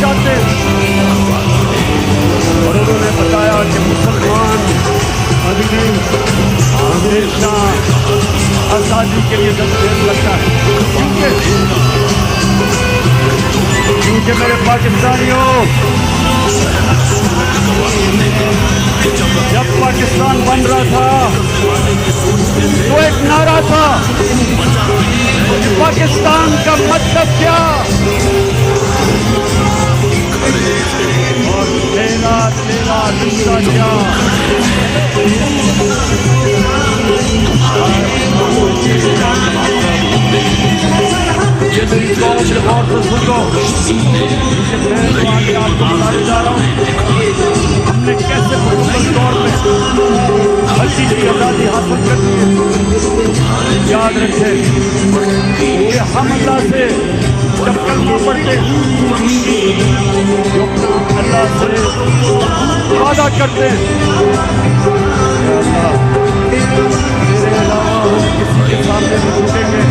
चाहते और उन्होंने बताया कि मुसलमान अभी हमेशा आज़ादी के लिए जद्दोजहद करता है, क्योंकि मेरे पाकिस्तानियों, जब पाकिस्तान बन रहा था तो एक नारा था, पाकिस्तान का मतलब क्या, और तेरा तेरा हिस्सा क्या। ये मेरी कौम के गौर से सुन लो, मैं तो आगे आपको बताने जा रहा हूँ हमने कैसे मुकम्मल तौर पे हल्की की आज़ादी हासिल करनी है। याद रखें कि हम अल्लाह से जब कलमा पढ़ते जो अल्लाह से वादा करते हैं, तेरे अलावा हम किसी के सामने नहीं झुकेंगे,